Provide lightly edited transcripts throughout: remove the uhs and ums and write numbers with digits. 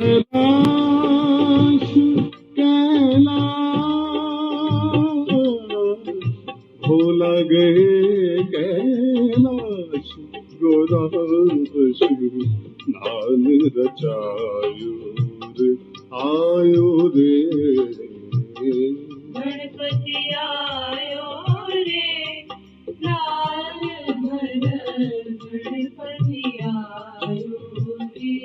कैलाश कैलाश भोला गए कैलाश गोराश नाल रचायो रे आयो रे गणपति आयो रे लाल भर गणपति आयो रे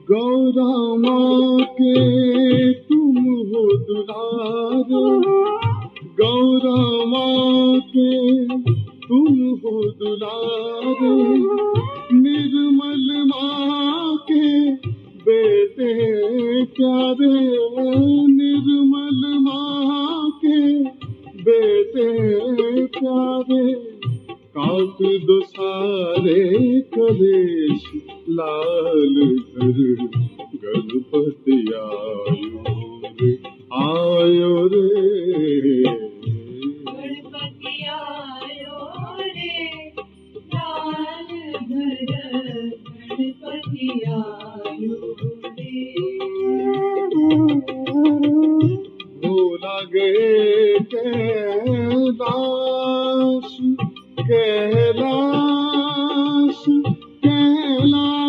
गौरा माँ के तुम हो दुलारे गौरा माँ के तुम हो दुलारे निर्मल माँ के बेटे प्यारे निर्मल माँ के बेटे प्यारे काक दो सारे कलेश लाल घर गणपति आयो रे गणपति आयो रे लाल घर गणपति आयो रे भोला गए कैलाश कैलाश कैलाश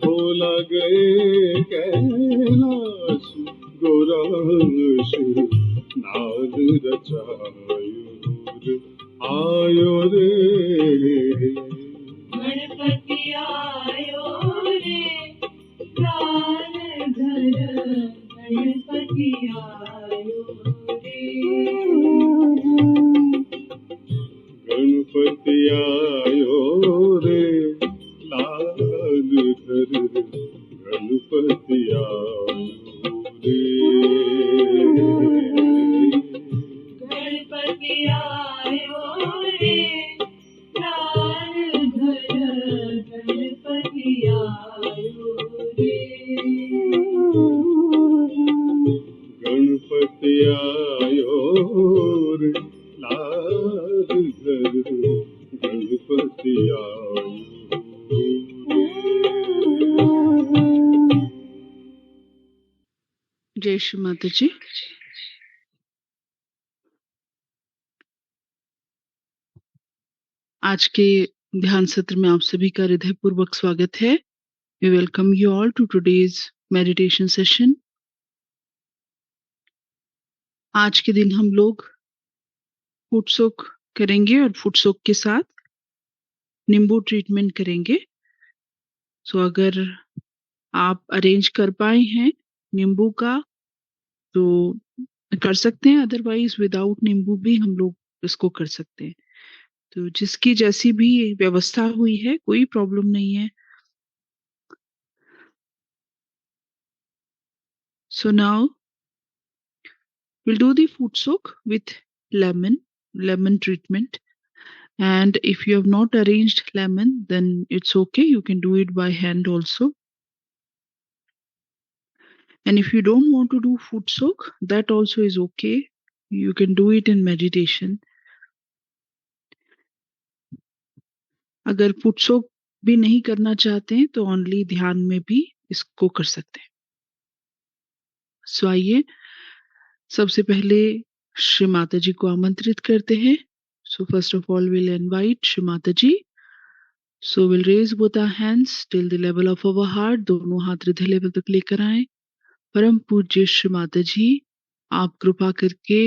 भोला गए कैलाश गोराश नाल रचायो आयो रे गणपति आयो रे लाल घर गणपति आयो रे गणपति आयो रे लाल घर गणपति आयो रे गणपति आयो रे लाल घर गणपति आयो रे गणपति आयो रे लाल घर गणपति आयो रे। जय श्री माता जी। आज के ध्यान सत्र में आप सभी का हृदय पूर्वक स्वागत है। We welcome you all to today's meditation session. आज के दिन हम लोग फुट सोक करेंगे और फुट सोक के साथ नींबू ट्रीटमेंट करेंगे। सो अगर आप अरेंज कर पाए हैं नींबू का तो कर सकते हैं, अदरवाइज विदाउट नींबू भी हम लोग इसको कर सकते हैं। तो जिसकी जैसी भी व्यवस्था हुई है कोई प्रॉब्लम नहीं है। So now we'll do the foot soak with lemon treatment. And if you have not arranged lemon, then it's okay. You can do it by hand also. And if you don't want to do foot soak, that also is okay. You can do it in meditation. अगर foot सोक भी नहीं करना चाहते हैं तो only ध्यान में भी इसको कर सकते हैं। सो आइए सबसे पहले श्री माता जी को आमंत्रित करते हैं। So first of all will invite Shri Mata ji. So will raise both our hands till the level of our heart. दोनों हाथ हृदय लेवल तक लेकर आए। परम पूज्य श्री माता जी, आप कृपा करके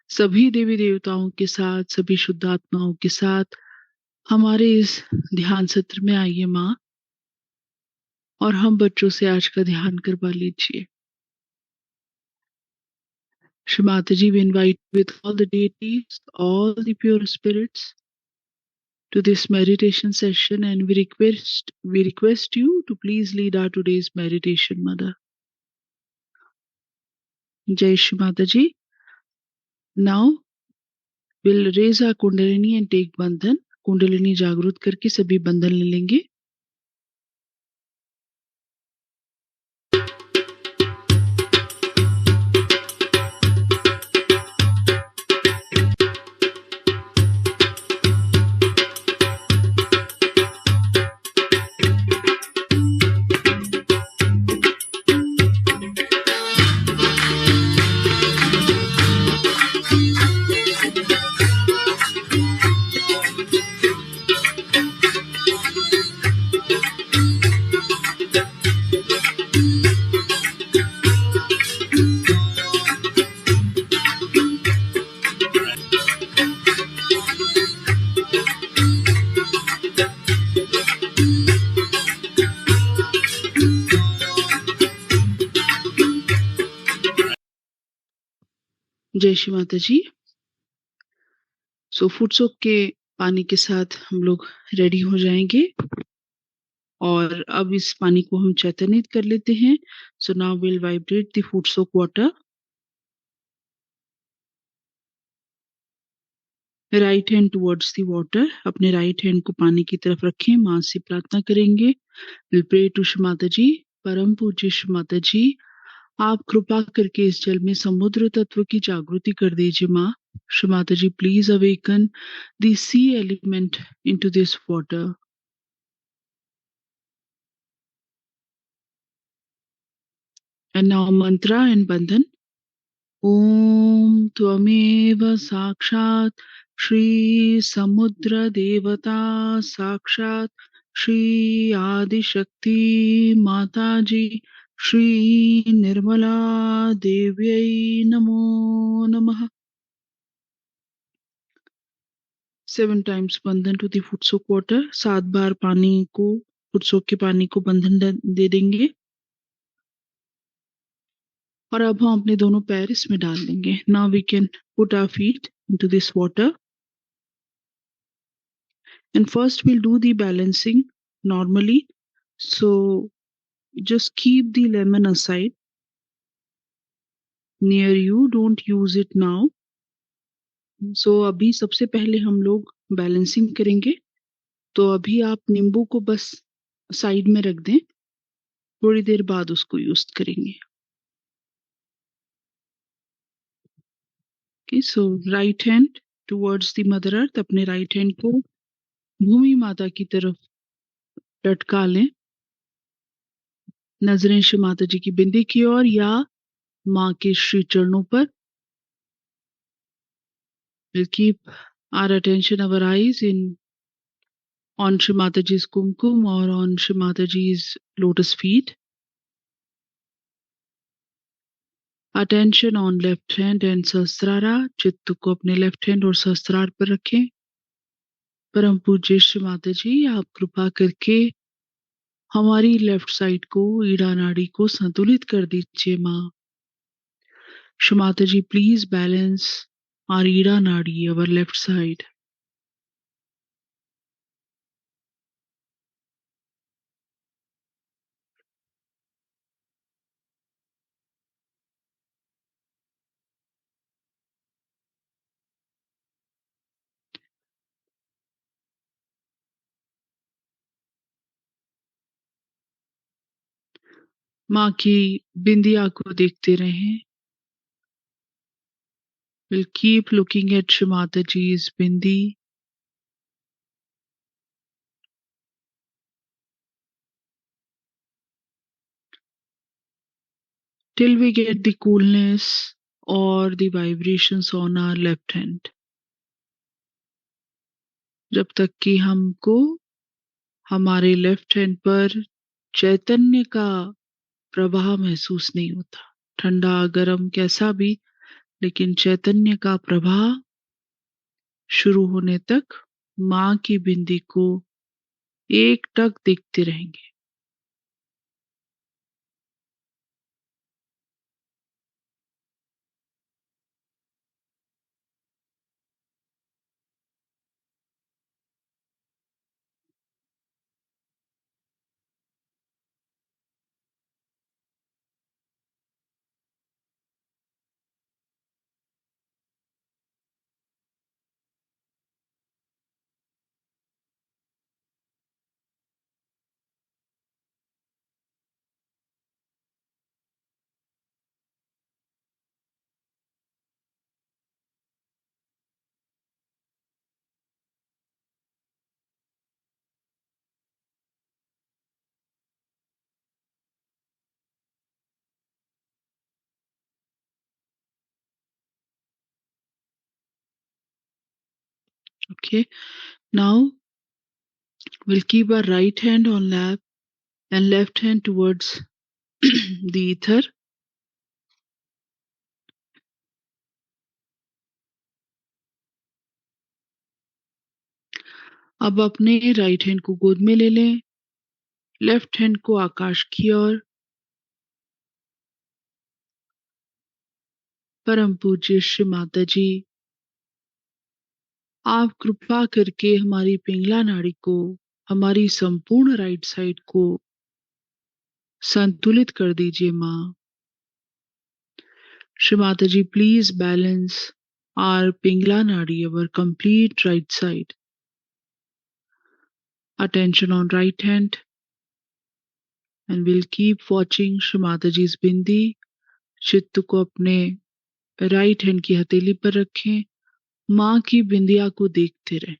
सभी देवी देवताओं के साथ, सभी शुद्ध आत्माओं के साथ हमारे इस ध्यान सत्र में आइए माँ, और हम बच्चों से आज का ध्यान करवा लीजिए। Shri Mataji, we invite with all the deities, all the pure spirits to this meditation session, and we request you to please lead our today's meditation, Mother. Jai Shri Mataji. Now we'll raise our Kundalini and take Bandhan. Kundalini जागृत करके सभी बंधन ले लेंगे. जय श्री माता जी. सो foot सोक के पानी के साथ हम लोग रेडी हो जाएंगे और अब इस पानी को हम चैतन्यित कर लेते हैं. So now will vibrate the foot soak water. Right hand towards the water. अपने राइट हैंड को पानी की तरफ रखें. मां से प्रार्थना करेंगे. Will pray to Shri Mata जी. परम पूज्य श्री माता जी, आप कृपा करके इस जल में समुद्र तत्व की जागृति कर दीजिए माँ. Shri Mata ji, please awaken the sea element into this water. And now mantra and bandhan. ओम त्वमेव साक्षात् श्री समुद्र देवता साक्षात् श्री आदिशक्ति माता जी श्री निर्मला देव्यै नमो नमः. 7 times बंधन to the foot soak water. 7 बार पानी को, फुट सोक के पानी को बंधन दे देंगे. और अब हम अपने दोनों पैर इसमें डाल देंगे. Now we can put our feet into this water and first we'll do the balancing normally. So just keep the lemon aside near you, don't use it now. So अभी सबसे पहले हम लोग बैलेंसिंग करेंगे. तो अभी आप नींबू को बस साइड में रख दें, थोड़ी देर बाद उसको यूज करेंगे. Okay, so right hand towards the mother earth. अपने राइट हैंड को भूमि माता की तरफ लटका लें. नजरें श्री माता जी की बिंदी की ओर या माँ के श्री चरणों पर. We'll keep our attention, our eyes on Shri Mataji's kumkum or on Shri Mataji's lotus feet. Attention on left hand and सहस्त्रारा. चित्त को अपने लेफ्ट हैंड और सहस्त्रार पर रखें. परम पूज्य श्री माता जी, आप कृपा करके हमारी लेफ्ट साइड को, ईड़ा नाड़ी को संतुलित कर दीजिए माँ. Shri Mata ji, please balance our Ida नाड़ी, अवर लेफ्ट साइड. माँ की बिंदिया को देखते रहें. We'll keep looking at Shri Mataji's bindi. Till we get the coolness or the vibrations on our left hand. जब तक कि हमको हमारे लेफ्ट हैंड पर चैतन्य का प्रवाह महसूस नहीं होता. ठंडा गरम कैसा भी, लेकिन चैतन्य का प्रवाह शुरू होने तक माँ की बिंदी को एक टक देखते रहेंगे. Okay. Now we'll keep our right hand on lap and left hand towards the ether. अब अपने राइट हैंड को गोद में ले लें, लेफ्ट हैंड को आकाश की ओर। परम पूज्य श्री माता जी, आप कृपा करके हमारी पिंगला नाड़ी को, हमारी संपूर्ण राइट साइड को संतुलित कर दीजिए माँ। Shri Mata ji, please balance our pingla nadi, our complete right side. Attention on right hand, and we'll keep watching Shri Mataji's bindi. चित्त को अपने राइट हैंड की हथेली पर रखें, माँ की बिंदिया को देखते रहें।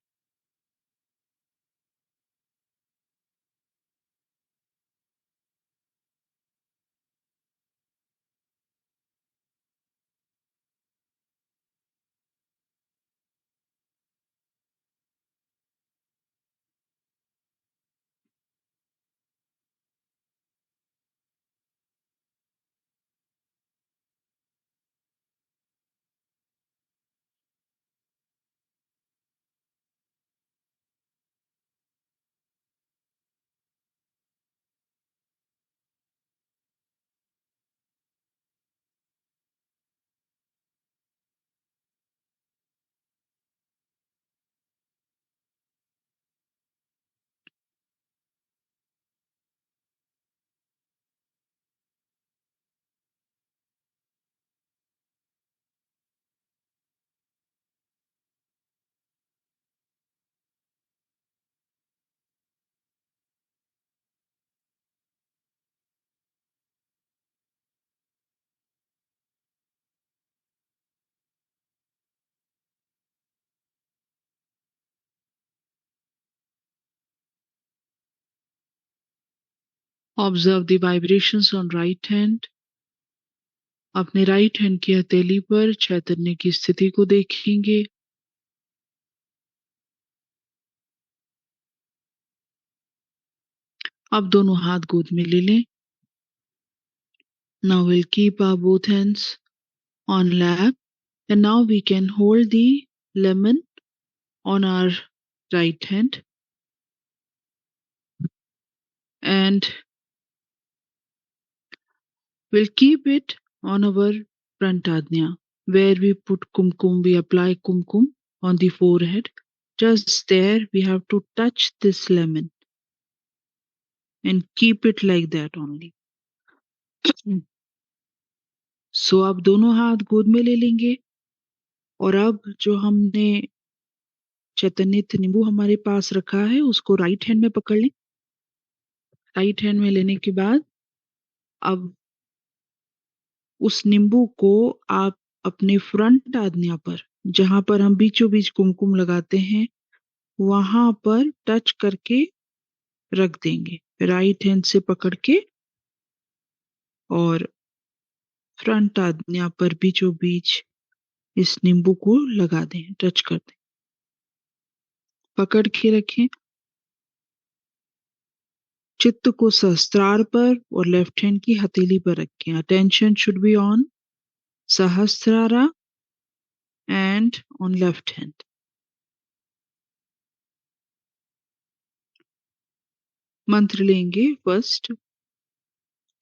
Observe the vibrations on right hand. अपने राइट हैंड की हथेली पर चैतन्य की स्थिति को देखेंगे। अब दोनों हाथ गोद में ले लें। Now we'll keep our both hands on lap, and now we can hold the lemon on our right hand, and we'll keep it on our front ajna, where we put kumkum, we apply kumkum on the forehead. Just there we have to touch this lemon and keep it like that only. So अब दोनों हाथ गोद में ले लेंगे, और अब जो हमने चैतन्यत नींबू हमारे पास रखा है उसको राइट हैंड में पकड़ लें। राइट हैंड में लेने के बाद अब उस नींबू को आप अपने फ्रंट आज्ञा पर, जहां पर हम बीचों बीच कुमकुम लगाते हैं, वहां पर टच करके रख देंगे। राइट हैंड से पकड़ के और फ्रंट आज्ञा पर बीचों बीच इस नींबू को लगा दें, टच कर दें। पकड़ के रखें। चित्त को सहस्त्रार पर और लेफ्ट हैंड की हथेली पर रखें। Attention should be on सहस्त्रारा and on left hand. मंत्र लेंगे फर्स्ट,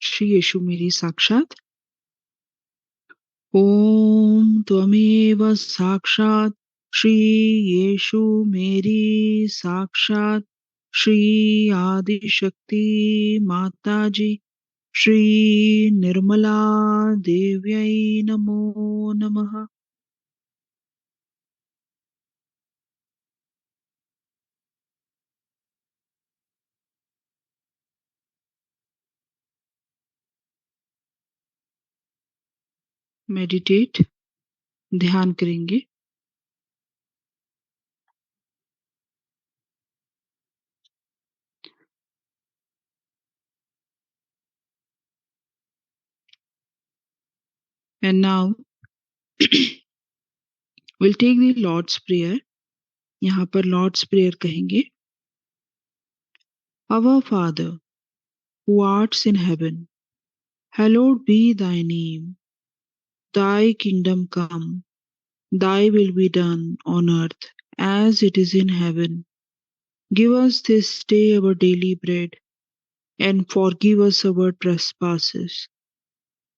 श्री यीशु मेरी साक्षात। ओम त्वमेव साक्षात श्री यीशु मेरी साक्षात श्री आदि शक्ति माता जी श्री निर्मला देव्यै नमो नमः। मेडिटेट, ध्यान करेंगे। And now we'll take the Lord's Prayer. यहाँ पर लॉर्ड्स प्रेयर कहेंगे। Our Father, who art in heaven, hallowed be thy name. Thy kingdom come, thy will be done on earth as it is in heaven. Give us this day our daily bread, and forgive us our trespasses,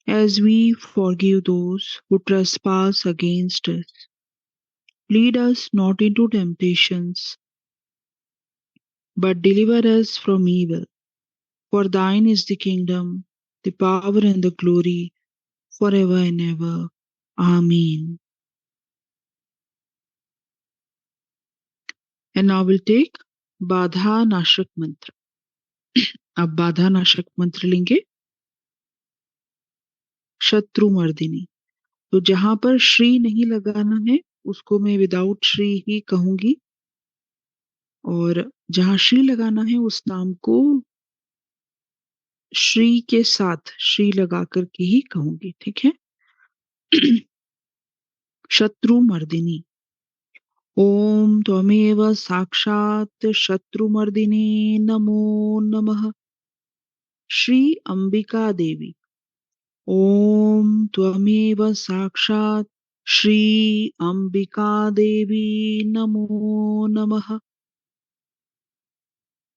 as we forgive those who trespass against us. Lead us not into temptations, but deliver us from evil. For thine is the kingdom, the power and the glory, forever and ever. Amen. And now we'll take बाधा नाशक मंत्र। अब बाधा नाशक मंत्र लेंगे। शत्रु मर्दिनी। तो जहां पर श्री नहीं लगाना है उसको मैं विदाउट श्री ही कहूंगी, और जहां श्री लगाना है उस नाम को श्री के साथ श्री लगा करके ही कहूंगी। ठीक है। शत्रु मर्दिनी। ओम त्वमेव साक्षात् शत्रुमर्दिनी नमो नमः। श्री अंबिका देवी। ओम त्वमेव साक्षात् श्री अंबिका देवी नमो नमः।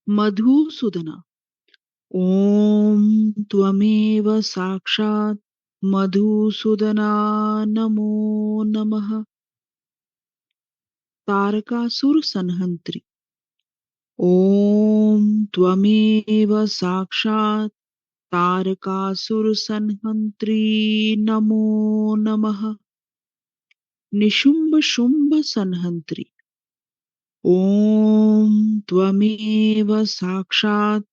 मधुसूदना। ओम त्वमेव साक्षात् मधुसूदना नमो नमः। तारकासुर संहंत्री। ओम त्वमेव साक्षात् तारकासुर संहंत्री नमो नमः। निशुंभ शुंभ संहंत्री। ओम त्वमेव साक्षात्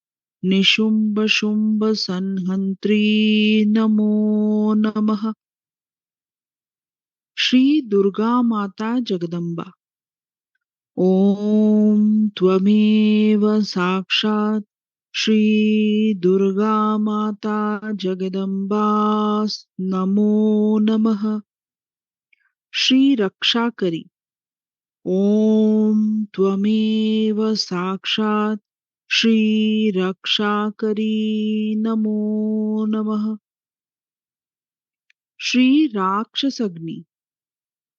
निशुंभ शुंभ संहंत्री नमो नमः। श्री दुर्गा माता जगदम्बा। ओम त्वमेव साक्षात् श्री दुर्गा माता जगदम्बा नमो नमः। श्री रक्षाकरी। ओम त्वमेव साक्षात् श्री रक्षाकरी नमो नमः। श्री राक्षसग्नि।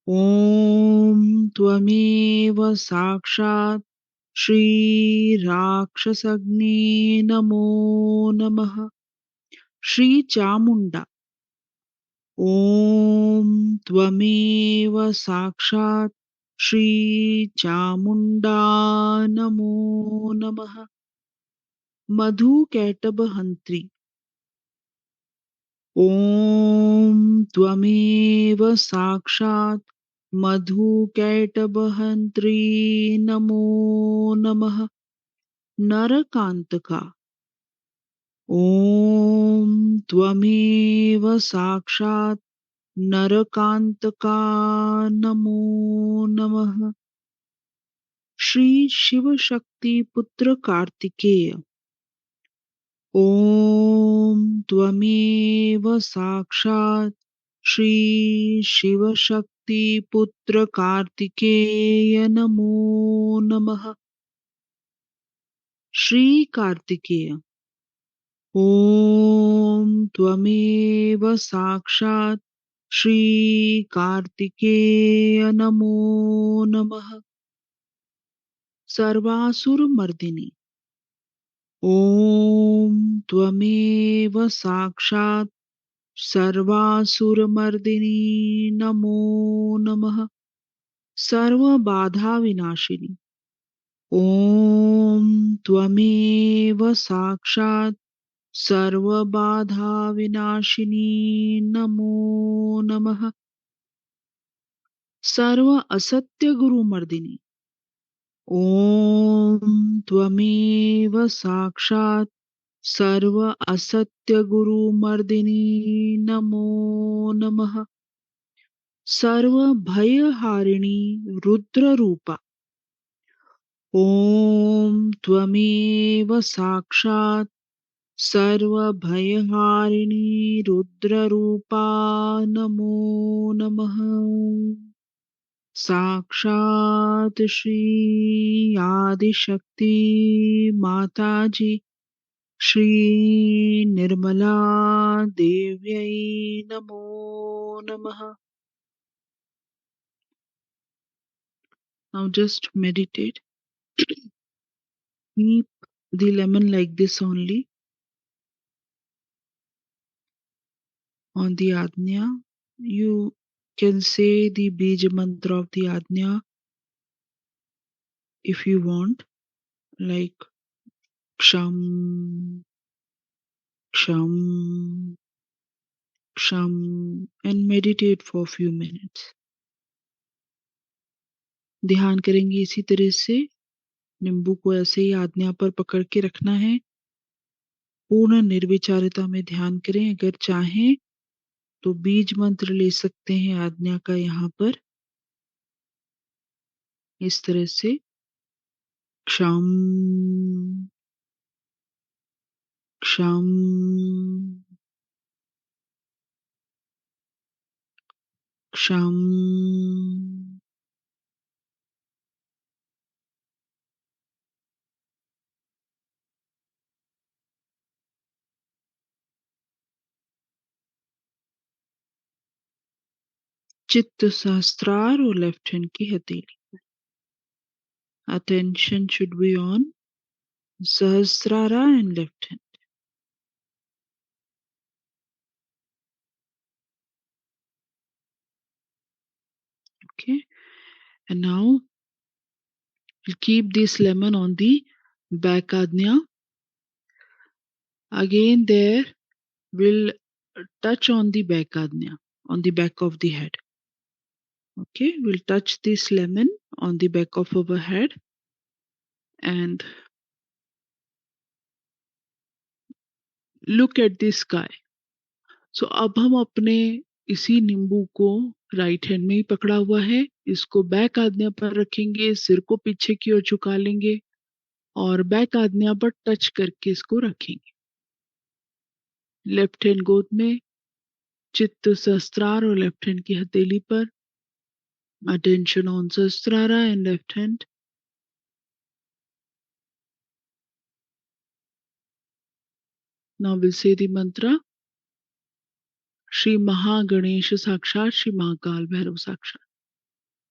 ओम त्वमेव साक्षात् श्री राक्षसग्नि नमो नमः। श्री चामुंडा। ओम त्वमेव साक्षात् श्री चामुंडा नमो नमः। मधु कैटभ हंत्री। ओम त्वमेव साक्षात् मधु कैटभ हंत्री नमो नमः। नरकांतका। ओम त्वमेव साक्षात् नरकांतका नमो नमः। श्री शिव शक्ति पुत्र कार्तिकेय। ओम त्वमेव साक्षात् श्री शिव शक्ति पुत्र कार्तिकेय नमो नमः। श्री कार्तिकेय। ओम त्वमेव साक्षात् श्री कार्तिकेय नमो नमः। सर्वासुर मर्दिनी। ओम त्वमेव साक्षात् सर्वासुरमर्दिनी नमो नमः। सर्व बाधा विनाशिनी। ओम त्वमेव साक्षात् सर्व बाधा विनाशिनी नमो नमः। सर्व असत्य गुरु मर्दिनी। ओम त्वमेव साक्षात् सर्व असत्य गुरु मर्दिनी नमो नमः। सर्व भयहारिणी रुद्र रूपा। ओम त्वमेव साक्षात् सर्व भयहारिणी रुद्र रूपा नमो नमः। साक्षात श्री आदिशक्ति माताजी श्री निर्मला देव्यै नमो नमः. Now just meditate. Keep the lemon like this only on the Ajna. You can say the Beej Mantra of the Ajna if you want, like Ksham, Ksham, Ksham, and meditate for a few minutes. ध्यान करेंगे इसी तरह से. नींबू को ऐसे ही आज्ञा पर पकड़ के रखना है. पूर्ण निर्विचारिता में ध्यान करें. अगर चाहें तो बीज मंत्र ले सकते हैं आज्ञा का यहाँ पर इस तरह से. क्षम क्षम क्षम. चित्त सहस्त्रार और लेफ्ट हैंड की हथेली. Attention should be on Sahasrara and left hand. Okay, and now we'll keep this lemon on the back ajna. Again there will touch on the back ajna, on the back of the head. Okay, we'll touch this lemon on the back of our head and look at the sky. So अब हम अपने इसी नींबू को right hand में ही पकड़ा हुआ है, इसको बैक आज्ञा पर रखेंगे, सिर को पीछे की ओर झुका लेंगे और बैक आज्ञा पर टच करके इसको रखेंगे. लेफ्ट हैंड गोद में, चित्त सहस्त्रार और लेफ्ट हैंड की हथेली पर. Attention on सहस्त्रारा and left hand. Now will say the मंत्र. श्री महागणेश साक्षात श्री महाकाल भैरव साक्षात.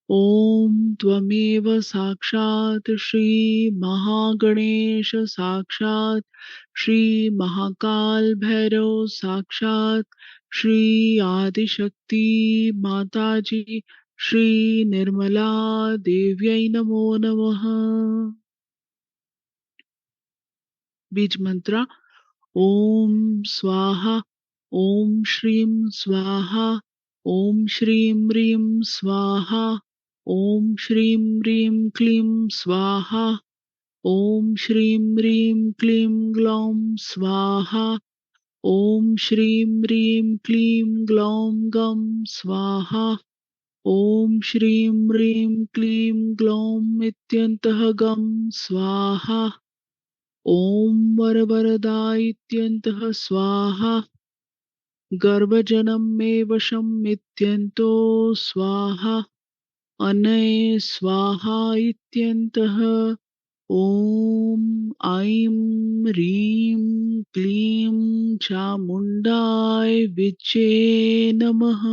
ओम त्वमेव साक्षात श्री महागणेश साक्षात श्री महाकाल भैरव साक्षात श्री आदिशक्ति माताजी श्री निर्मला देव्यै नमो नमः. बीज मंत्र. ओम स्वाहा ओम श्रीं स्वाहा ओम श्रीं ह्रीं स्वाहा ओम श्रीं ह्रीं क्लीं स्वाहा ओम श्रीं ह्रीं क्लीं ग्लौं स्वाहा ओम श्रीं ह्रीं क्लीं ग्लौं गं स्वाहा ओम श्रीं ह्रीं क्लीं ग्लौं इत्यन्तः गं स्वाहा ओम वरवरदा इत्यन्तः स्वाहा गर्भजनम मे वशम इत्यन्तो स्वाहा अनये स्वाहा इत्यन्तः ओम ऐं ह्रीं क्लीं चामुण्डाय विचे नमः.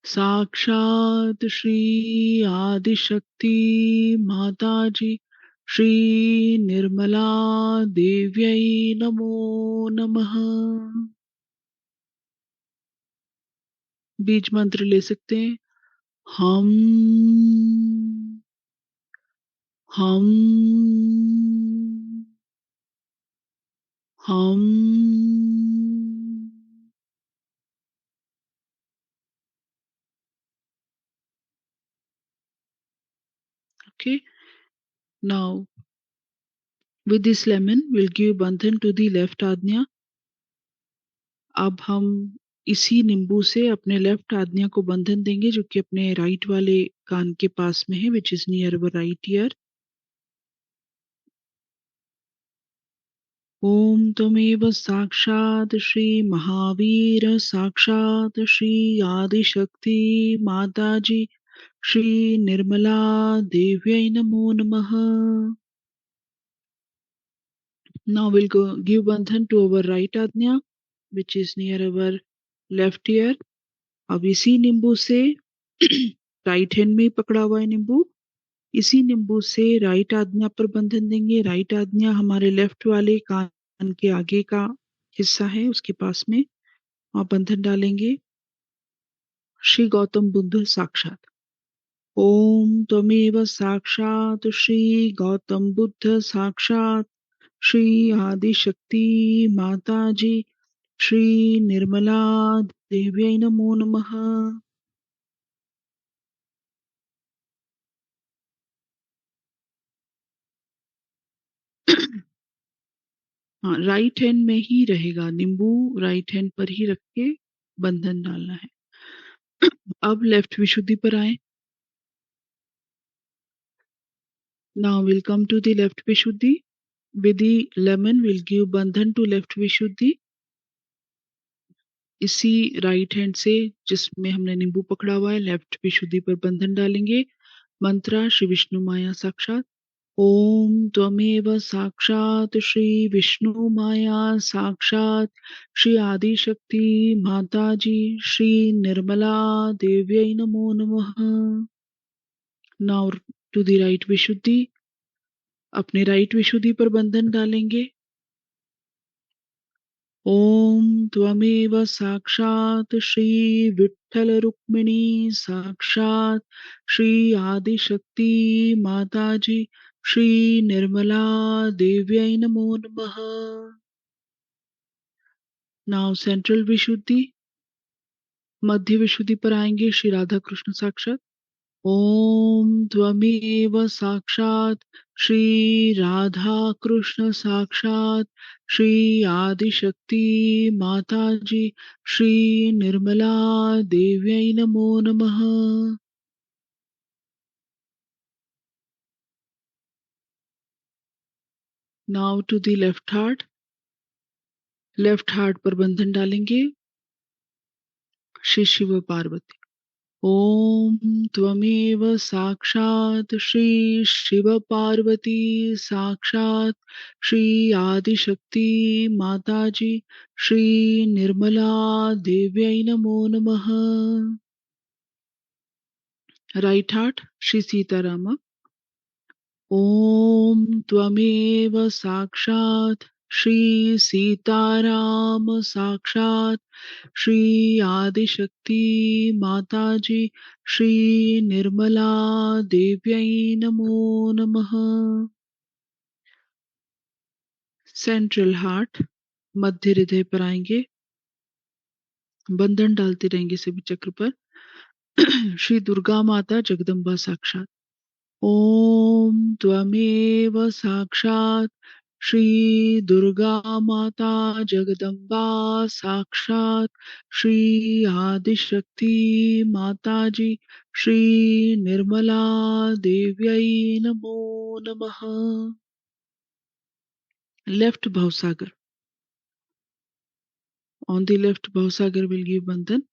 साक्षात श्री आदिशक्ति माताजी श्री निर्मला देव्यै नमो नमः. बीज मंत्र ले सकते हैं. हम हम हम. Okay, now with this lemon we'll give bandhan to the left ajna. अब हम इसी नींबू से अपने लेफ्ट आज्ञा को बंधन देंगे जो कि अपने राइट वाले कान के पास में है, which is near our right ear. ओम त्वमेव साक्षात् श्री महावीर साक्षात् श्री आदिशक्ति माताजी श्री निर्मला देव्यै नमो नमः. Now we'll go give bandhan to our right ajna, which is near our left ear. अब इसी नींबू से राइट हैंड में ही पकड़ा हुआ है नींबू, इसी नींबू से राइट आज्ञा पर बंधन देंगे. राइट आज्ञा हमारे लेफ्ट वाले कान के आगे का हिस्सा है, उसके पास में वहां बंधन डालेंगे. श्री गौतम बुद्ध साक्षात. ओम त्वमेव साक्षात श्री गौतम बुद्ध साक्षात श्री आदिशक्ति माताजी श्री निर्मला देव्यै नमो नमः. हाँ, राइट हैंड में ही रहेगा नींबू, राइट हैंड पर ही रख के बंधन डालना है. अब लेफ्ट विशुद्धि पर आए. Now will come to the left Vishuddhi. With the lemon will give bandhan to left Vishuddhi. इसी राइट हैंड से जिसमें हमने नींबू पकड़ा हुआ है, लेफ्ट विशुद्धि पर बंधन डालेंगे. मंत्र श्री विष्णु माया साक्षात. ओम त्वमेव साक्षात श्री विष्णु माया साक्षात श्री आदिशक्ति माताजी श्री निर्मला देव्यै नमो नमः. Now to the right Vishuddhi. अपने राइट विशुद्धि पर बंधन डालेंगे. ओम त्वमेव साक्षात श्री विठ्ठल रुक्मिणी साक्षात श्री आदिशक्ति माताजी श्री निर्मला देव्यै नमो नमः. नाउ सेंट्रल विशुद्धि. मध्य विशुद्धि पर आएंगे. श्री राधा कृष्ण साक्षात. ओम त्वमेव साक्षात श्री राधा कृष्ण साक्षात श्री आदिशक्ति माताजी श्री निर्मला देव्यै नमो नमः. Now to the left heart. Left heart पर बंधन डालेंगे. श्री शिव पार्वती. ओम त्वमेव साक्षात श्री शिव पार्वती साक्षात श्री आदिशक्ति माताजी श्री निर्मला देव्यै नमो नमः. Right heart. श्री सीतारामा. ओम त्वमेव साक्षात श्री सीताराम साक्षात श्री आदिशक्ति माताजी श्री निर्मला देव्यै नमो नमः. Central heart. मध्य हृदय पर आएंगे. बंधन डालते रहेंगे सभी चक्र पर. श्री दुर्गा माता जगदम्बा साक्षात. ओम त्वमेव साक्षात श्री दुर्गा माता जगदम्बा साक्षात श्री आदिशक्ति माताजी श्री निर्मला देव्यै नमो नमः. लेफ्ट भवसागर. ऑन द लेफ्ट भवसागर विल गिव बंधन.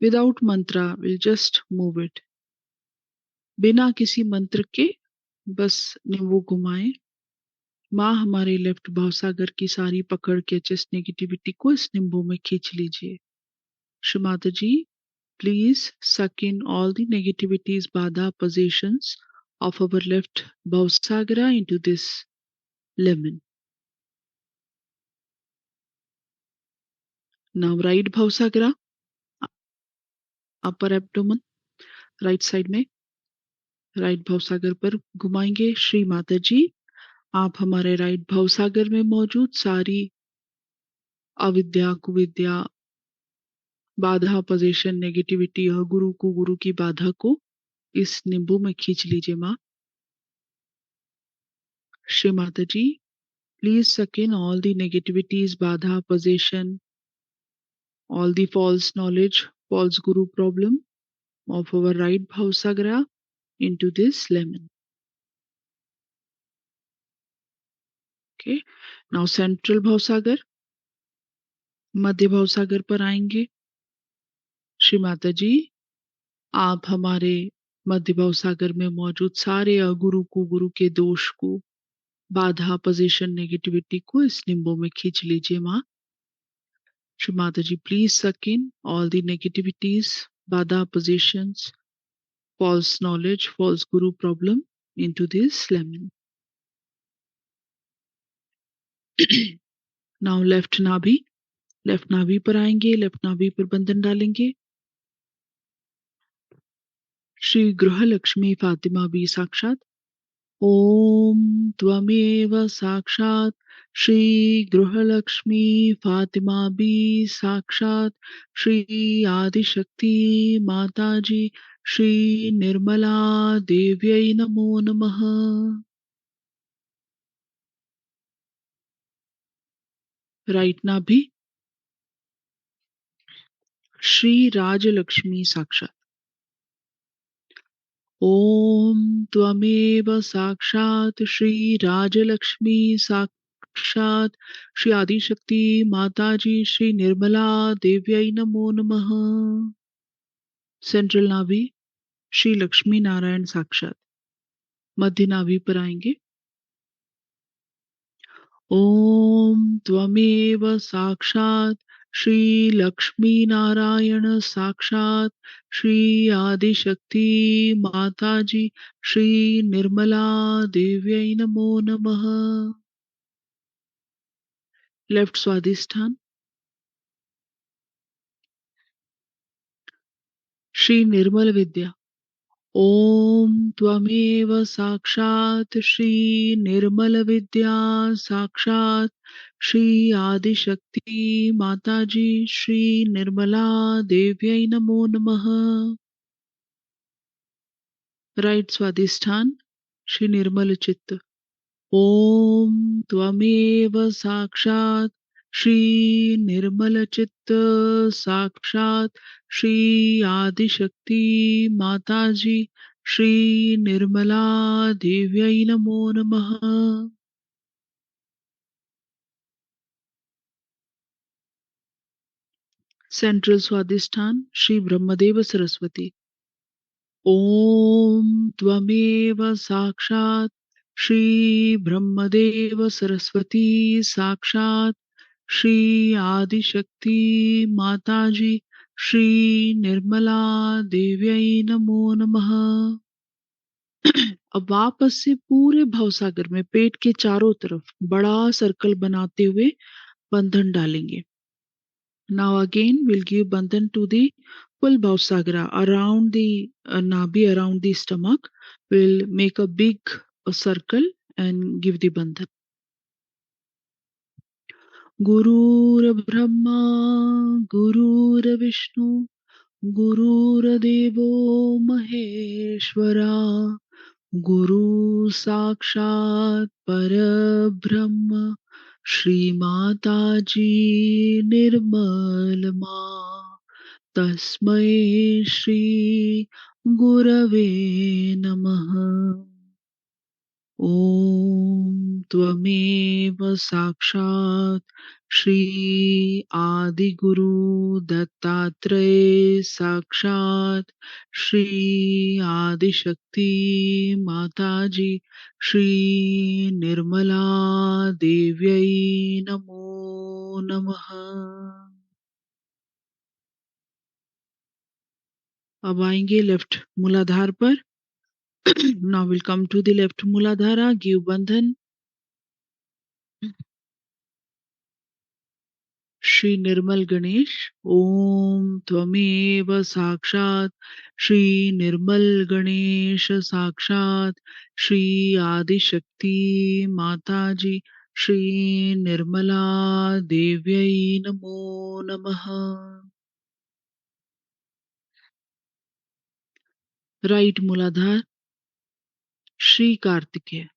Without Mantra will just move it. बिना किसी मंत्र के बस नींबू घुमाएं. माँ हमारे लेफ्ट भवसागर की सारी पकड़ के चेस्ट नेगेटिविटी को इस नींबू में खींच लीजिए. Shri Mata ji, please suck in all the negativities, badha, possessions of our left bhavsagara into this lemon. Now right bhavsagara, upper abdomen, right side में राइट भवसागर पर घुमाएंगे. श्री माता जी, आप हमारे राइट भवसागर में मौजूद सारी अविद्या, कुविद्या, बाधा, पोजीशन, नेगेटिविटी और गुरु की बाधा को इस नींबू में खींच लीजिए. माँ Shri Mata ji, please suck in all the negativities, बाधा, possession, all the false knowledge, false guru problem of our right bhavsagra into this lemon. Okay. Now central bhavsagar, मध्य भवसागर पर आएंगे. श्री माता जी, आप हमारे मध्य भवसागर में मौजूद सारे अगुरु को, गुरु के दोष को, बाधा, पोजीशन, नेगेटिविटी को इस निम्बो में खींच लीजिए माँ. Shri Mata ji, please suck in all the negativities, बाधा, positions, false knowledge, false guru problem into this lemon. Now left नाभि, लेफ्ट नाभि पर आएंगे. लेफ्ट नाभि पर बंधन डालेंगे. श्री गृह लक्ष्मी फातिमा भी साक्षात. ओम त्वमेव साक्षात श्री गृहलक्ष्मी फातिमा भी साक्षात श्री आदिशक्ति माताजी श्री निर्मला देव्यै नमो नमः. राइट नाभि, श्री राजलक्ष्मी साक्षात. ओम त्वमेव साक्षात श्री राजलक्ष्मी साक्षात श्री आदिशक्ति माताजी श्री निर्मला देव्यै नमो नमः. सेंट्रल नाभि, श्री लक्ष्मी नारायण साक्षात. मध्य नाभि पर आएंगे. ओम त्वमेव साक्षात श्री लक्ष्मी नारायण साक्षात श्री आदिशक्ति माताजी श्री निर्मला देव्यै नमो नमः. लेफ्ट स्वादिष्ठान, श्री निर्मल विद्या. ओम त्वमेव साक्षात श्री निर्मल विद्या साक्षात श्री आदिशक्ति माताजी श्री निर्मला देव्यै नमो नमः. राइट स्वादिष्ठान, श्री निर्मल चित्त. ओम त्वमेव साक्षात श्री निर्मल चित्त साक्षात श्री आदिशक्ति माताजी श्री निर्मला देव्यै नमो नमः. सेंट्रल स्वादिष्ठान, श्री ब्रह्मदेव सरस्वती. ओम त्वमेव साक्षात श्री ब्रह्मदेव सरस्वती साक्षात श्री आदिशक्ति माताजी श्री निर्मला देव्यै नमो नमः. अब वापस से पूरे भवसागर में पेट के चारों तरफ बड़ा सर्कल बनाते हुए बंधन डालेंगे. Now again we'll give bandhan to the full bhavsagra around the nabi, around the stomach. We'll make a big circle and give the bandhan. Gurur Brahma, Gurur Vishnu, Gurur Devo Maheshwara, Guru Sakshat Parabrahma, Shri Mataji Nirmala तस्मै श्री गुरवे नमः. ओम त्वमेव साक्षात श्री आदिगुरु दत्तात्रेय साक्षात श्री आदिशक्ति माताजी श्री निर्मला देव्यै नमो नमः. अब आएंगे लेफ्ट मूलाधार पर. Now we'll come to the left Muladhara. Give bandhan. Shri Nirmal Ganesh. Om Tvameva Sakshat Shri Nirmal Ganesh Sakshat Shri Adi Shakti Mataji Shri Nirmala Devyai Namo Namaha. Right Muladhar. Shri Kartikeya.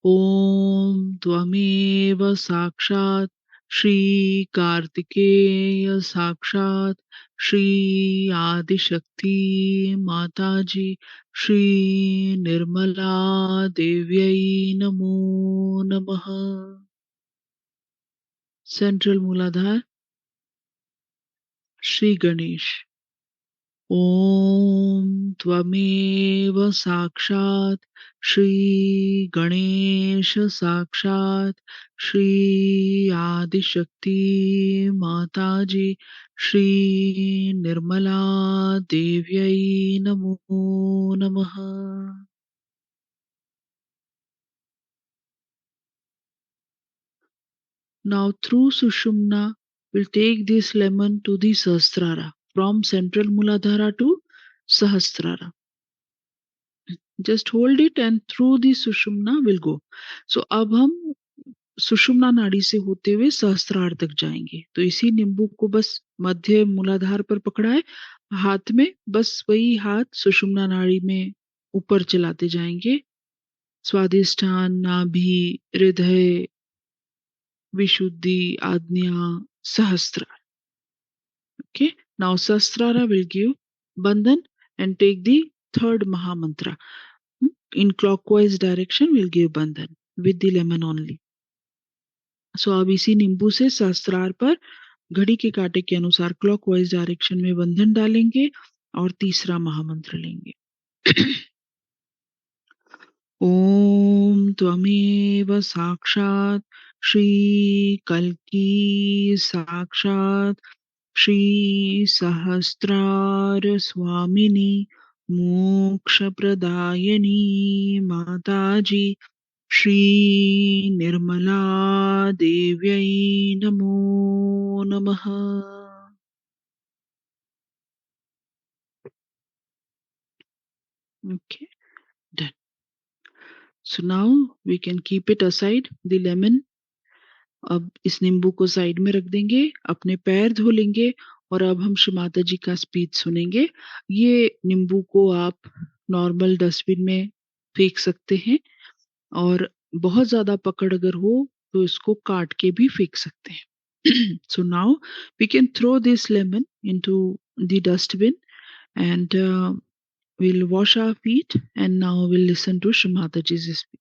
ओम त्वमेव साक्षात श्री कार्तिकेय साक्षात श्री आदिशक्ति माताजी, श्री निर्मला देव्यै नमो नमः। Central मूलाधार श्री गणेश। ॐ त्वमेव साक्षात् श्री गणेश साक्षात् श्री आदिशक्ति माताजी, श्री निर्मला देव्यै नमो नमः। Now through Sushumna, we'll take this lemon to the Sahasrara, from central Muladhara to Sahasrara. Just hold it and through the Sushumna will go. So अब हम सुषुम्ना नाड़ी से होते हुए सहस्त्रार तक जाएंगे। तो इसी नींबू को बस मध्य मूलाधार पर पकड़ा है, हाथ में बस वही हाथ सुषुम्ना नाड़ी में ऊपर चलाते जाएंगे। स्वादिष्ठान, नाभि, हृदय, विशुद्धि, आज्ञा, सहस्त्रार. Okay, now Sahasrara will give bandhan and take the third Maha Mantra. In clockwise direction we'll give bandhan with the lemon only. So अब इसी नींबू से सहस्त्रार पर घड़ी के कांटे के अनुसार क्लॉकवाइज डायरेक्शन में बंधन डालेंगे और तीसरा महामंत्र लेंगे। ओम त्वमेव साक्षात् श्री कल्की साक्षात् श्री सहस्त्रार स्वामिनी मोक्ष प्रदायिनी माताजी, श्री निर्मला देव्यै नमो नमः। Okay, done. So now we can keep it aside, the lemon. अब इस नींबू को साइड में रख देंगे, अपने पैर धो लेंगे और अब हम श्री माता जी का स्पीच सुनेंगे। ये नींबू को आप नॉर्मल डस्टबिन में फेंक सकते हैं और बहुत ज्यादा पकड़ अगर हो तो इसको काट के भी फेंक सकते हैं। So now we can throw this lemon into the dustbin and we'll wash our feet and now we'll listen to Shri Mataji's speech.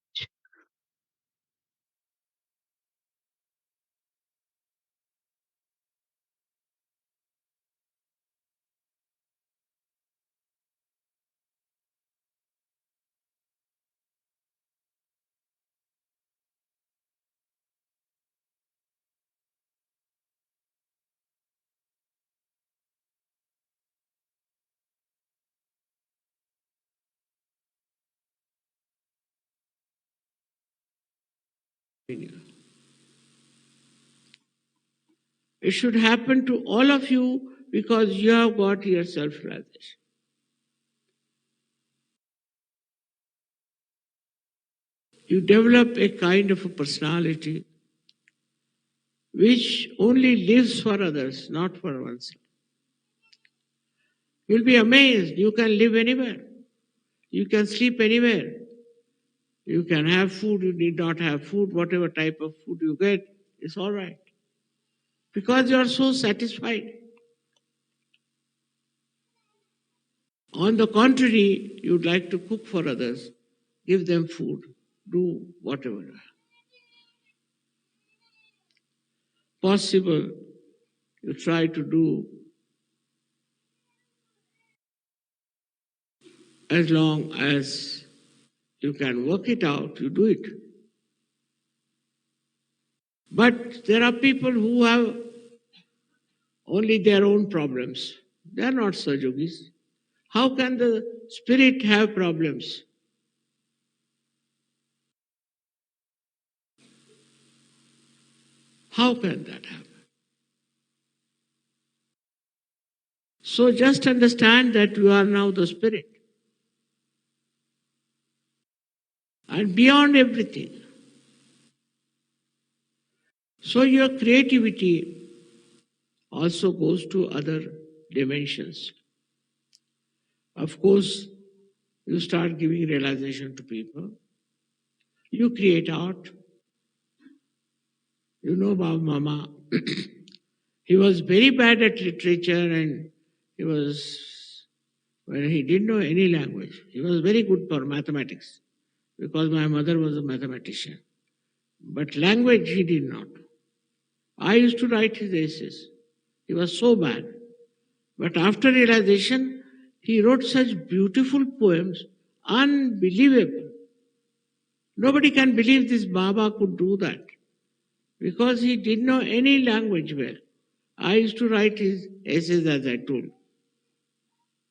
It should happen to all of you because you have got your self-realization. You develop a kind of a personality which only lives for others, not for oneself. You'll be amazed. You can live anywhere. You can sleep anywhere. You can have food, you need not have food. Whatever type of food you get, it's all right. Because you are so satisfied. On the contrary, you'd like to cook for others, give them food, do whatever possible, you try to do as long as you can work it out, you do it. But there are people who have only their own problems. They are not Sahajogis. How can the spirit have problems? How can that happen? So just understand that you are now the spirit. And beyond everything. So your creativity also goes to other dimensions. Of course, you start giving realization to people. You create art. You know about Mama. He was very bad at literature and when he didn't know any language, he was very good for mathematics because my mother was a mathematician. But language he did not. I used to write his essays. He was so bad. But after realization, he wrote such beautiful poems, unbelievable. Nobody can believe this Baba could do that because he didn't know any language well. I used to write his essays as I told.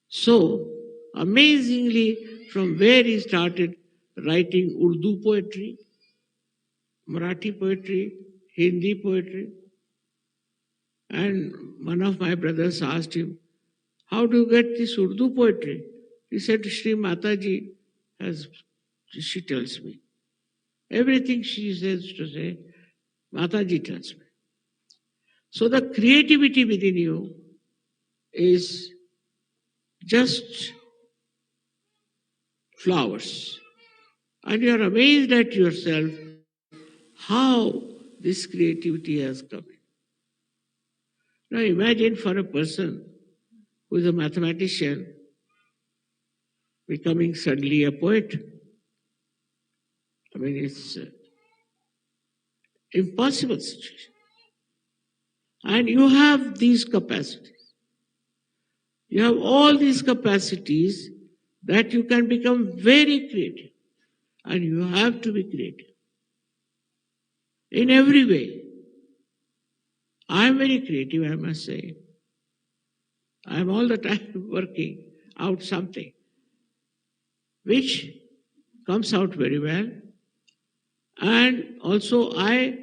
So, amazingly, from where he started writing Urdu poetry, Marathi poetry, Hindi poetry, and one of my brothers asked him, how do you get this Urdu poetry? He said, Shri Mataji she tells me. Everything she says to say, Mataji tells me. So the creativity within you is just flowers. And you are amazed at yourself how this creativity has come in. Now imagine for a person who is a mathematician becoming suddenly a poet. I mean, it's an impossible situation. And you have these capacities. You have all these capacities that you can become very creative. And you have to be creative. In every way. I am very creative, I must say. I am all the time working out something which comes out very well. And also I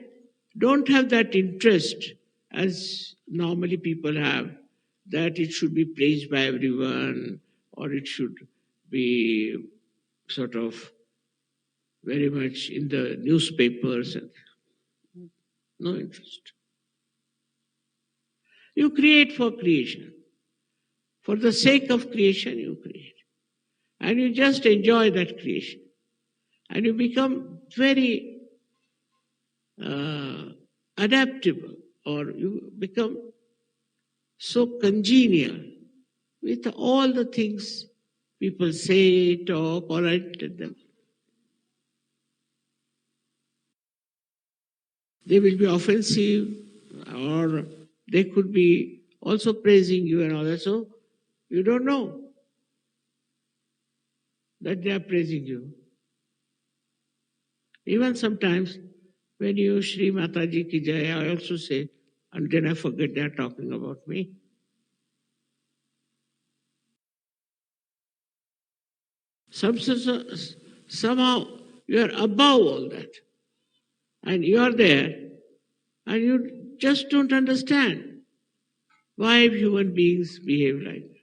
don't have that interest as normally people have, that it should be praised by everyone or it should be sort of very much in the newspapers. And no interest. You create for creation. For the sake of creation, you create. And you just enjoy that creation. And you become very adaptable, or you become so congenial with all the things people say, talk, or write at them. They will be offensive, or they could be also praising you and all that. So you don't know that they are praising you. Even sometimes when you Shri Mataji ki jai, I also say, and then I forget they are talking about me. Somehow you are above all that. And you are there, and you just don't understand why human beings behave like that.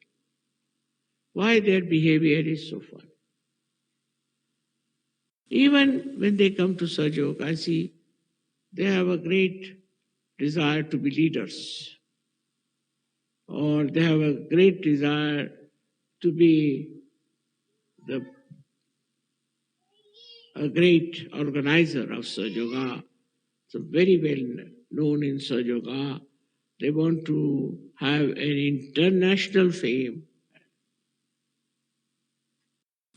Why their behavior is so fun. Even when they come to Sajog, I see they have a great desire to be leaders, or they have a great desire to be a great organizer of Sahaja. So very well known in Sahaja. They want to have an international fame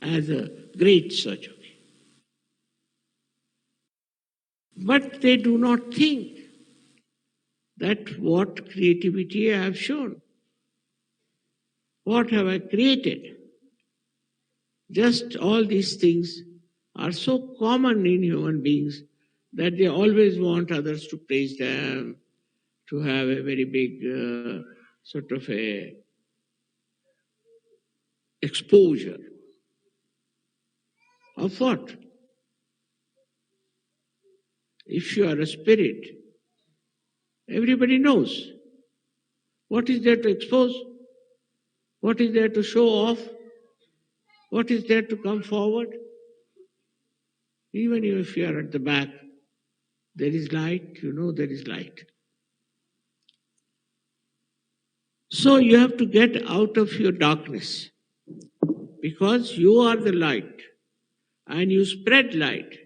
as a great Sahaja. But they do not think that what creativity I have shown. What have I created? Just all these things are so common in human beings that they always want others to praise them, to have a very big sort of a exposure. Of what? If you are a spirit, everybody knows what is there to expose, what is there to show off, what is there to come forward. Even if you are at the back, there is light, you know there is light. So you have to get out of your darkness, because you are the light and you spread light.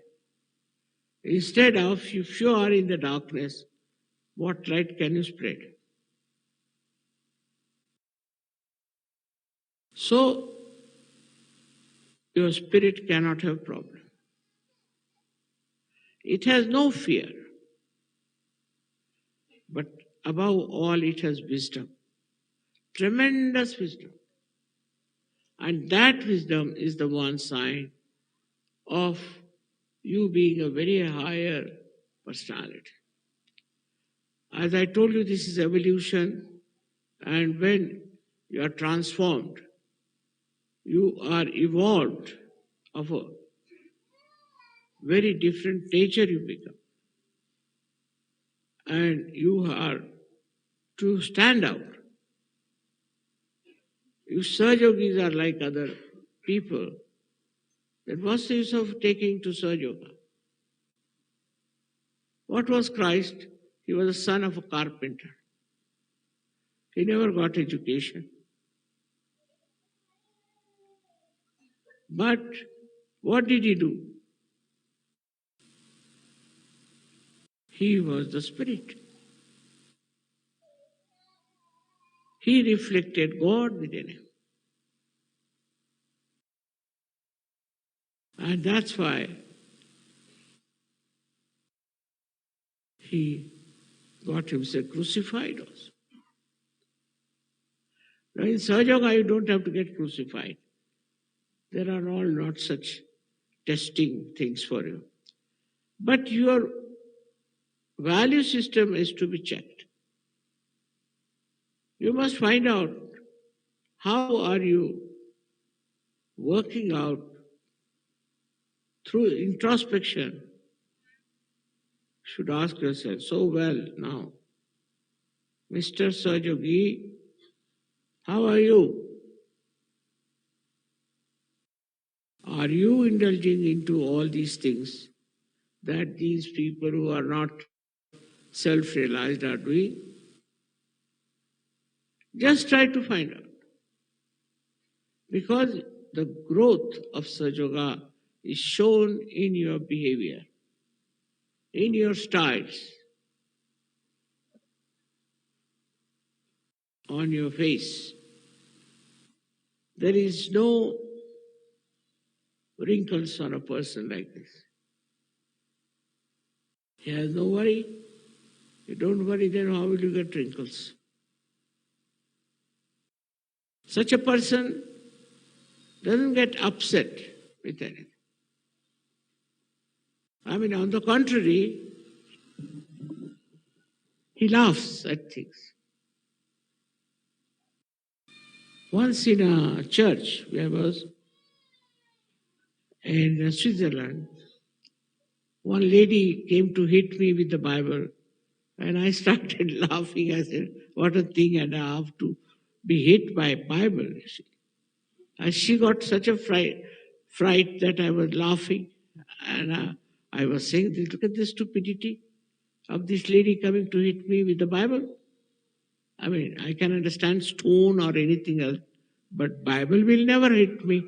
Instead of, if you are in the darkness, what light can you spread? So, your spirit cannot have problem. It has no fear. But above all, it has wisdom. Tremendous wisdom. And that wisdom is the one sign of you being a very higher personality. As I told you, this is evolution, and when you are transformed, you are evolved of a very different nature you become. And you are to stand out. You Sahaja yogis are like other people. Then what's the use of taking to Sahaja yoga? What was Christ? He was the son of a carpenter. He never got education. But what did he do? He was the spirit. He reflected God within him. And that's why he got himself crucified also. Now in Sahaja Yoga, you don't have to get crucified. There are all not such testing things for you. But your value system is to be checked. You must find out how are you working out through introspection. You should ask yourself, so well now, Mr. Sahaja Yogi, how are you? Are you indulging into all these things that these people who are not self-realized are doing? Just try to find out. Because the growth of Sahaja Yoga is shown in your behavior, in your styles, on your face. There is no wrinkles on a person like this. He has no worry. You don't worry, then how will you get wrinkles? Such a person doesn't get upset with anything. I mean, on the contrary, he laughs at things. Once in a church, where I was in Switzerland, one lady came to hit me with the Bible, and I started laughing. I said, what a thing, and I have to be hit by a Bible. And she got such a fright that I was laughing, and I was saying, look at the stupidity of this lady coming to hit me with the Bible. I mean, I can understand stone or anything else, but Bible will never hit me.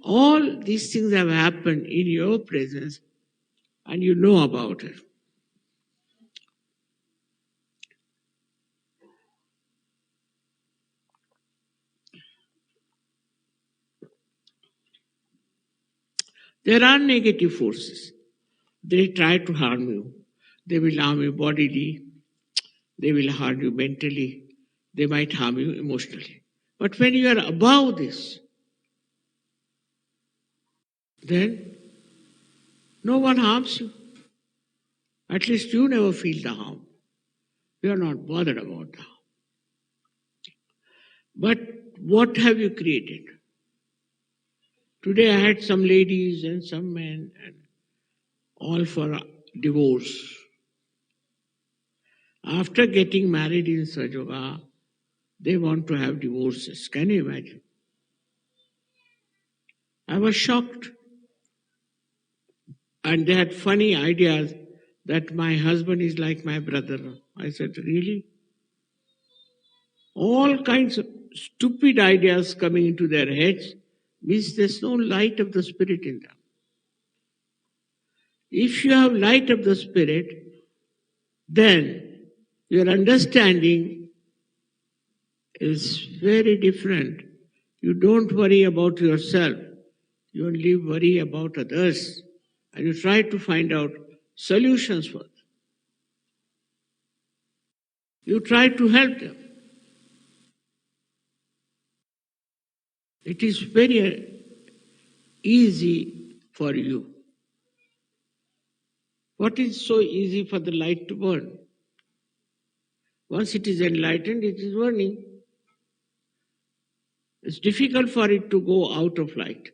All these things have happened in your presence, and you know about it. There are negative forces. They try to harm you. They will harm you bodily. They will harm you mentally. They might harm you emotionally. But when you are above this, then no one harms you. At least you never feel the harm. You are not bothered about the harm. But what have you created? Today I had some ladies and some men, and all for divorce. After getting married in Sahaja Yoga, they want to have divorces. Can you imagine? I was shocked. And they had funny ideas that my husband is like my brother. I said, really? All kinds of stupid ideas coming into their heads means there's no light of the spirit in them. If you have light of the spirit, then Your understanding is very different. You don't worry about yourself. You only worry about others. And you try to find out solutions for them. You try to help them. It is very easy for you. What is so easy for the light to burn? Once it is enlightened, it is burning. It's difficult for it to go out of light.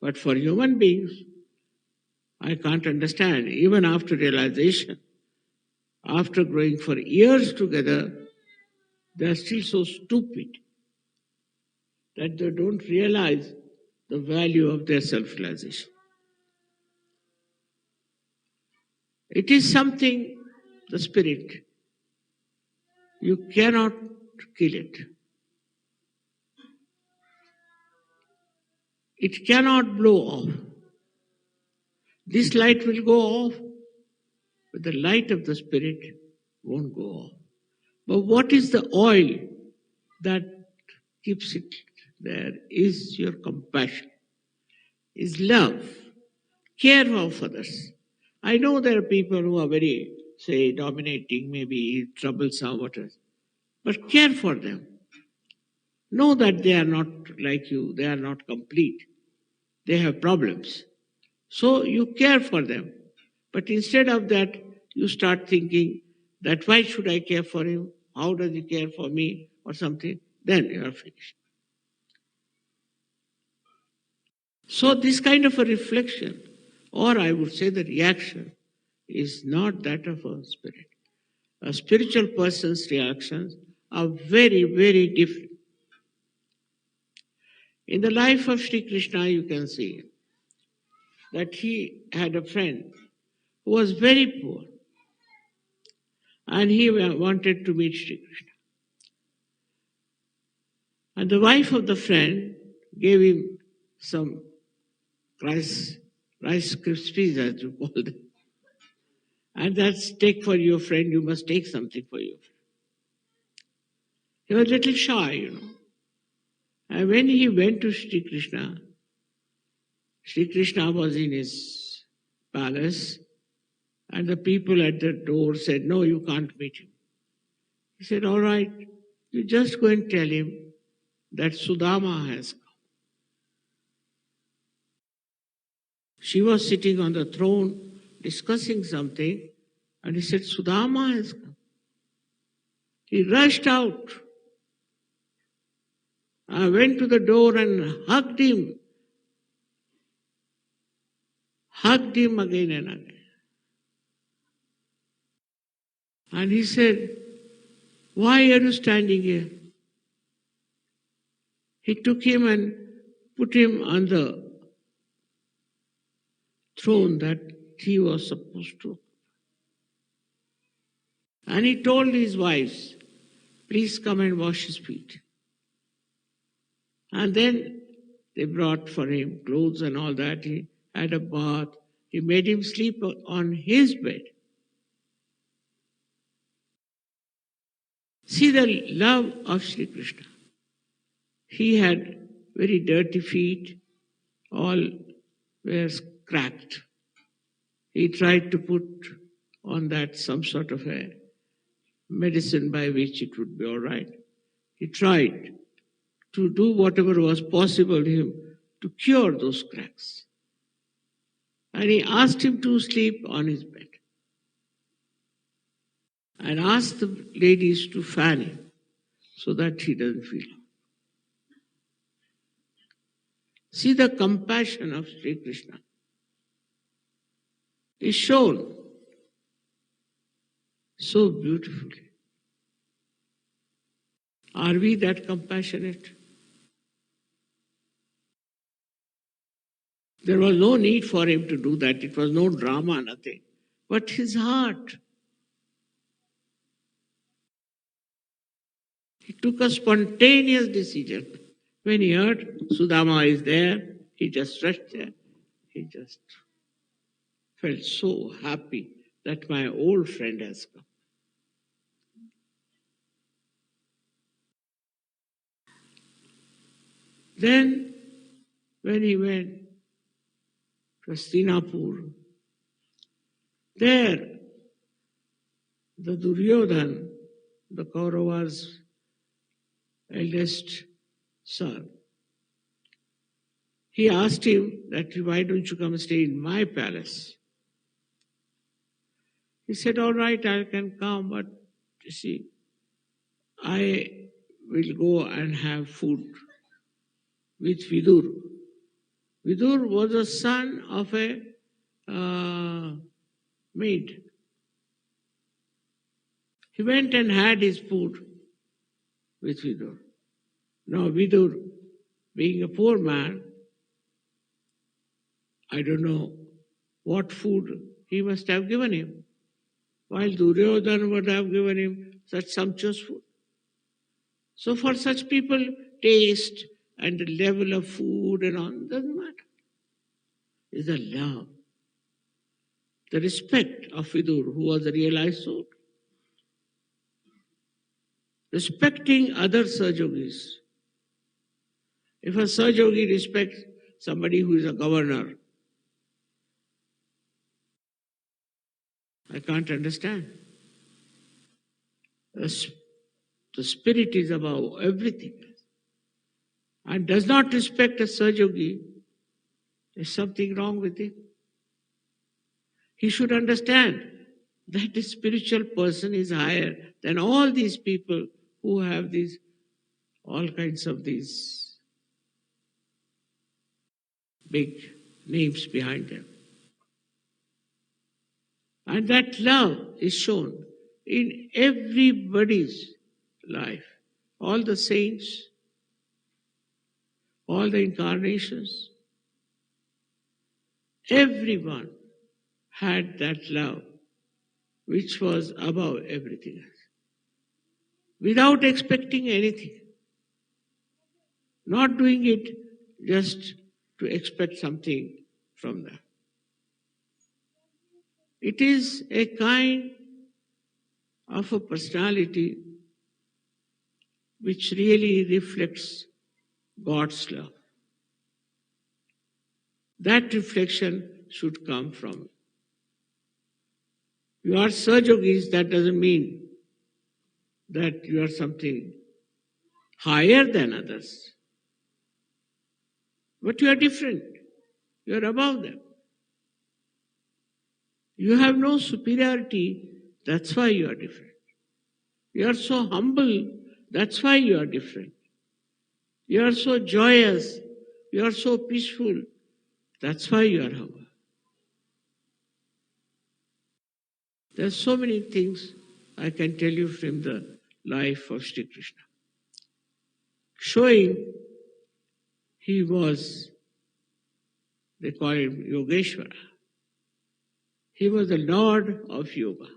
But for human beings, I can't understand, even after realization, after growing for years together, they are still so stupid that they don't realize the value of their self-realization. It is something, the spirit. You cannot kill it. It cannot blow off. This light will go off, but the light of the spirit won't go off. But what is the oil that keeps it there? Is your compassion, is love, care of others. I know there are people who are very, say, dominating, maybe troublesome, whatever, but care for them. Know that they are not like you, they are not complete. They have problems. So you care for them. But instead of that, you start thinking that why should I care for him? How does he care for me? Or something. Then you are finished. So this kind of a reflection, or I would say the reaction, is not that of a spirit. A spiritual person's reactions are very, very different. In the life of Sri Krishna, you can see that he had a friend who was very poor, and he wanted to meet Sri Krishna. And the wife of the friend gave him some rice krispies, as you call them. And that's take for your friend, you must take something for your friend. He was a little shy, you know. And when he went to Sri Krishna was in his palace, and the people at the door said, no, you can't meet him. He said, all right, you just go and tell him that Sudama has come. She was sitting on the throne discussing something, and he said, Sudama has come. He rushed out. I went to the door and hugged him again and again. And he said, why are you standing here? He took him and put him on the throne that he was supposed to. And he told his wives, please come and wash his feet. And then they brought for him clothes and all that. He had a bath. He made him sleep on his bed. See the love of Sri Krishna. He had very dirty feet, all were cracked. He tried to put on that some sort of a medicine by which it would be all right. He tried to do whatever was possible to him to cure those cracks. And he asked him to sleep on his bed. And asked the ladies to fan him so that he doesn't feel. See the compassion of Sri Krishna is shown so beautifully. Are we that compassionate? There was no need for him to do that. It was no drama, nothing. But his heart. He took a spontaneous decision. When he heard Sudama is there, he just rushed there. He just felt so happy that my old friend has come. Then, when he went to Hastinapur, there the Duryodhan, the Kauravas' eldest son, he asked him that, why don't you come stay in my palace? He said, all right, I can come, but you see, I will go and have food with Vidur. Vidur was a son of a maid. He went and had his food with Vidur. Now Vidur, being a poor man, I don't know what food he must have given him, while Duryodhana would have given him such sumptuous food. So for such people, taste and the level of food and all doesn't matter. It's the love, the respect of Vidur, who was a realized soul. Respecting other Sahajogis. If a Sahajogi respects somebody who is a governor, I can't understand. The spirit is above everything and does not respect a Sahajogi. There's something wrong with him. He should understand that a spiritual person is higher than all these people who have these, all kinds of these big names behind them. And that love is shown in everybody's life. All the saints, all the incarnations, everyone had that love which was above everything else, without expecting anything. Not doing it just to expect something from them. It is a kind of a personality which really reflects God's love. That reflection should come from it. You are Sahajogis, that doesn't mean that you are something higher than others. But you are different. You are above them. You have no superiority, that's why you are different. You are so humble, that's why you are different. You are so joyous, you are so peaceful, that's why you are humble. There are so many things I can tell you from the life of Shri Krishna, showing he was, they call him Yogeshwara. He was the Lord of Yoga.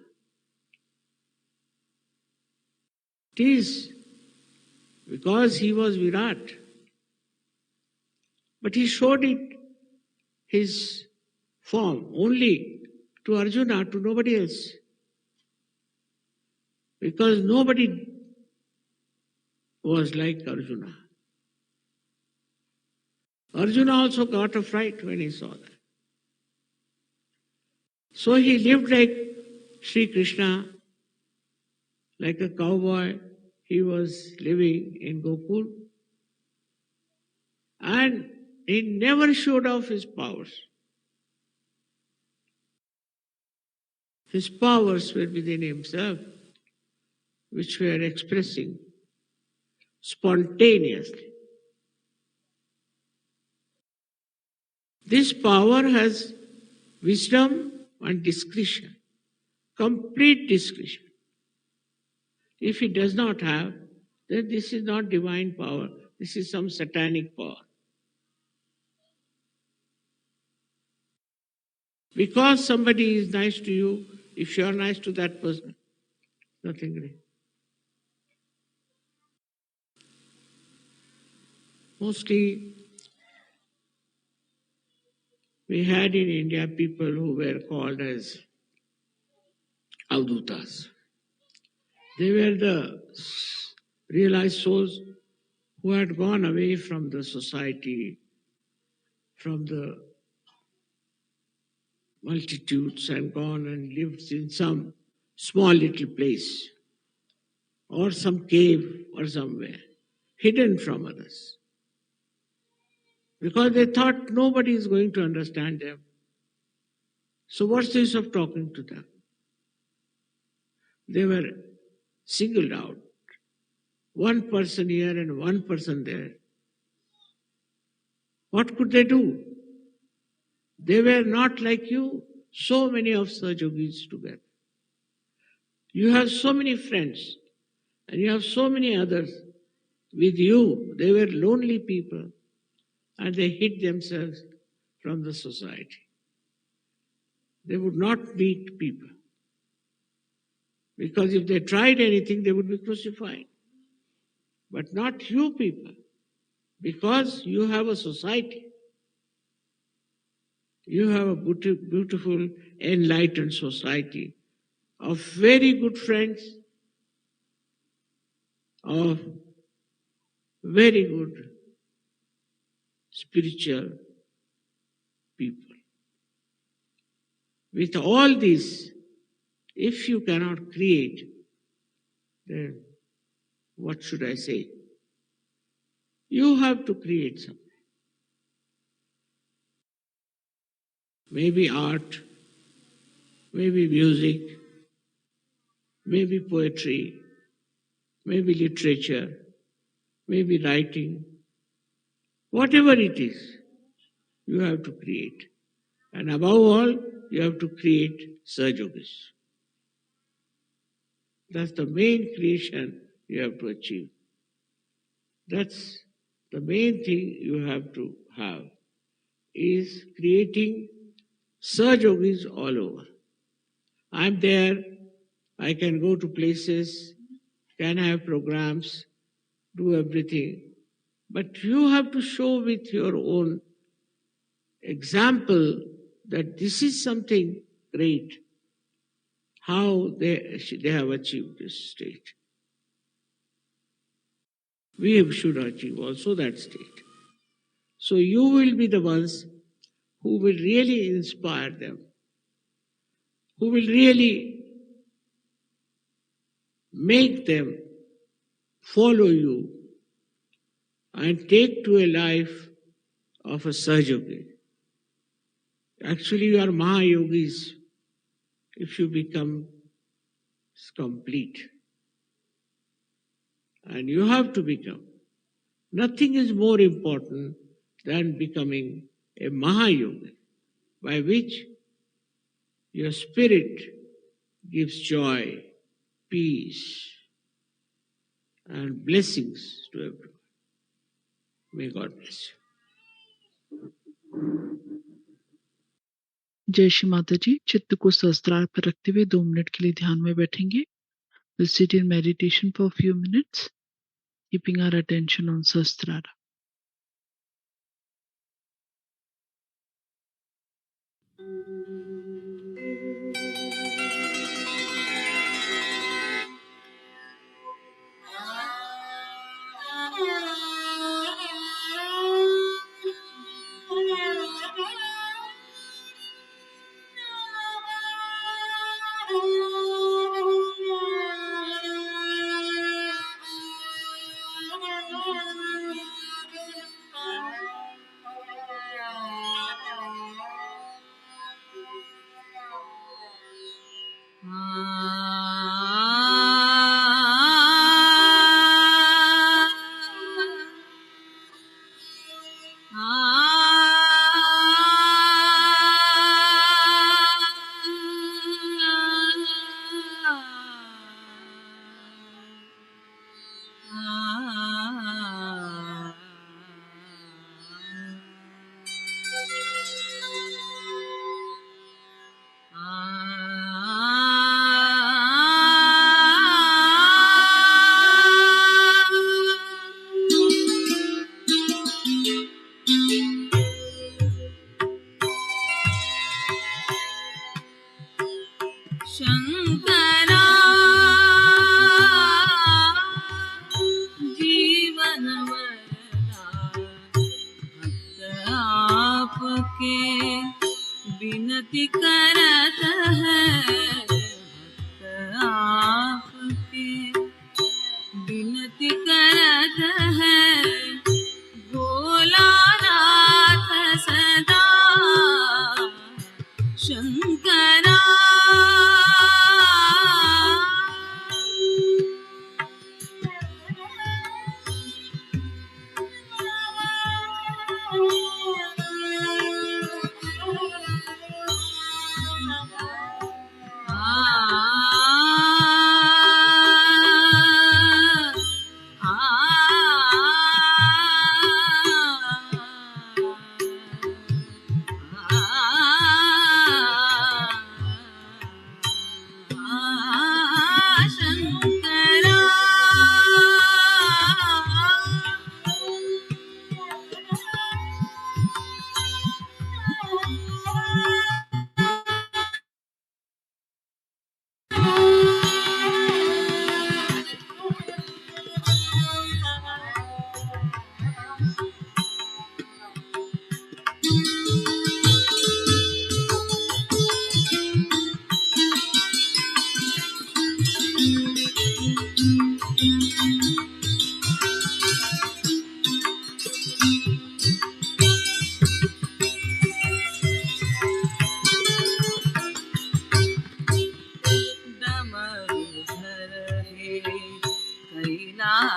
It is because he was Virat, but he showed it, his form, only to Arjuna, to nobody else. Because nobody was like Arjuna. Arjuna also got a fright when he saw that. So he lived like Sri Krishna, like a cowboy. He was living in Gokul. And he never showed off his powers. His powers were within himself, which were expressing spontaneously. This power has wisdom and discretion, complete discretion. If it does not have, then this is not divine power, this is some satanic power. Because somebody is nice to you, if you are nice to that person, nothing great. Mostly, we had in India people who were called as Avdutas. They were the realized souls who had gone away from the society, from the multitudes, and gone and lived in some small little place or some cave or somewhere, hidden from others. Because they thought nobody is going to understand them. So what's the use of talking to them? They were singled out. One person here and one person there. What could they do? They were not like you, so many of such yogis together. You have so many friends, and you have so many others with you. They were lonely people, and they hid themselves from the society. They would not meet people, because if they tried anything, they would be crucified. But not you people, because you have a society. You have a beautiful, enlightened society of very good friends, of very good spiritual people. With all this, if you cannot create, then what should I say? You have to create something. Maybe art, maybe music, maybe poetry, maybe literature, maybe writing. Whatever it is, you have to create. And above all, you have to create Sahajogis. That's the main creation you have to achieve. That's the main thing you have to have, is creating Sahajogis all over. I'm there, I can go to places, can have programs, do everything. But you have to show with your own example that this is something great, how they have achieved this state. We should achieve also that state. So you will be the ones who will really inspire them, who will really make them follow you and take to a life of a Sahajogi. Actually, you are Mahayogis if you become complete. And you have to become. Nothing is more important than becoming a Mahayogi, by which your spirit gives joy, peace, and blessings to everyone. May God bless you. जय श्री माता जी। चित्त को सहस्त्रार पर रखते हुए 2 minute के लिए ध्यान में बैठेंगे। We'll sit in meditation for a few minutes, keeping our attention on Sahasrara. आपके विनती करत है, भक्त आपके विनती करत है, भोलानाथ सदा शंकरा।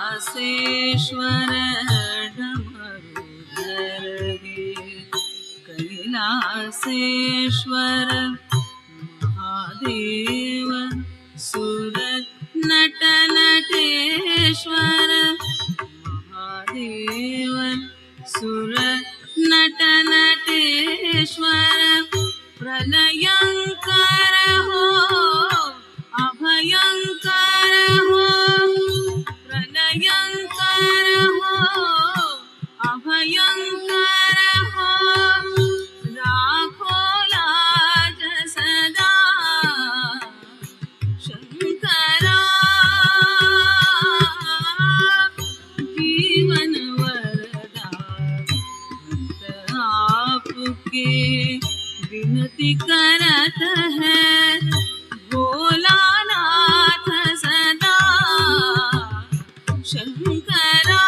कैलासेश्वर डमरुधर हे, कैलासेश्वर महादेव सुर नट नटेश्वर, महादेव सुर नट नटेश्वर, प्रलयंकर हो अभयंकर हो, प्रलयंकर हो अभयंकर हो, राखो लाज सदा शंकरा। जीवन वरदान भक्त आपके विनती करत है, भोलानाथ सदा शंकरा।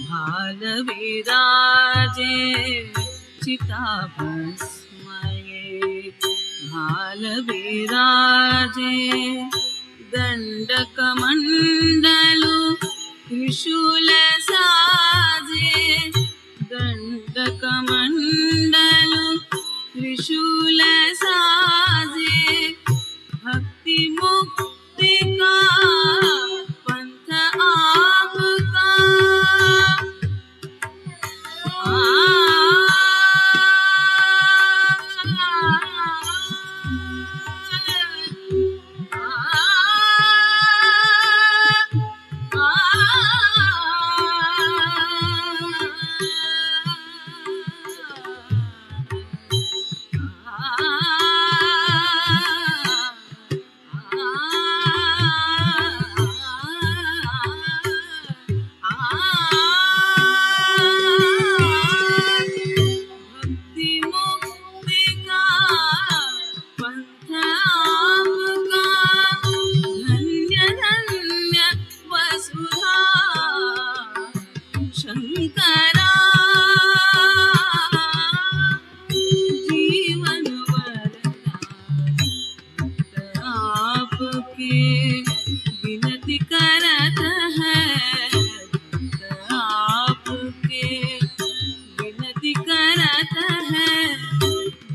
भाल विराजे चिताभस्मये, भाल विराजे दंडकमंडलु त्रिशूल साजे, दंडकमंडलु त्रिशूल साजे, भक्ति मुक्ति का पंथ आपका।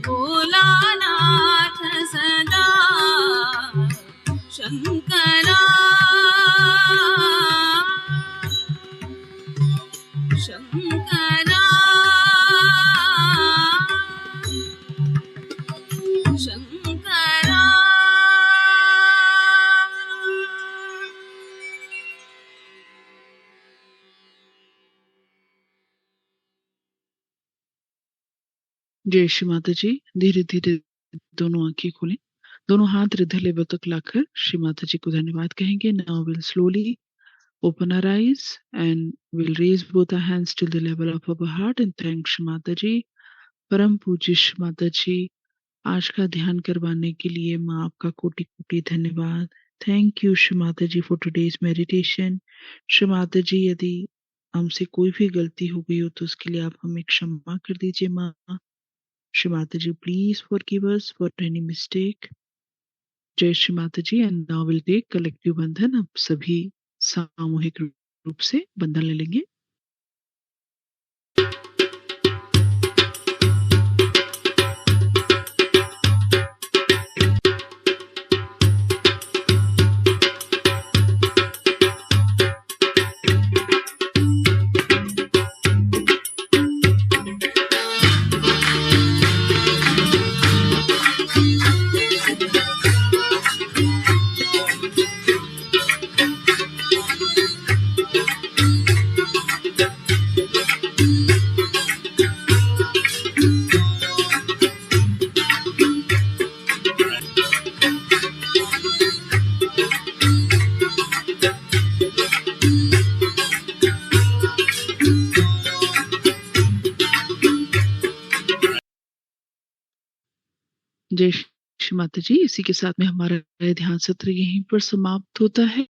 भोलानाथ सदा शंकरा शंकरा शंकरा। जय श्री माता जी। धीरे धीरे दोनों आंखें खोलें, दोनों हाथ हृदय लेवल तक लाकर श्री माता जी को धन्यवाद कहेंगे। Now will slowly open our eyes and we'll raise both our hands to the level of our heart and thank Shri Mata ji। परम पूज्य श्री माता जी, आज का ध्यान करवाने के लिए माँ आपका कोटि कोटि धन्यवाद। Thank you Shri Mata ji for today's meditation. Shri Mata जी, यदि हमसे कोई भी गलती हो गई हो तो उसके लिए आप हमें क्षमा कर दीजिए माँ। Shri Mata ji, please forgive us for any mistake. जय Shri Mata ji. And now will take collective bandhan. अब सभी सामूहिक रूप से बंधन ले लेंगे। जय श्री माता जी। इसी के साथ में हमारा ध्यान सत्र यहीं पर समाप्त होता है।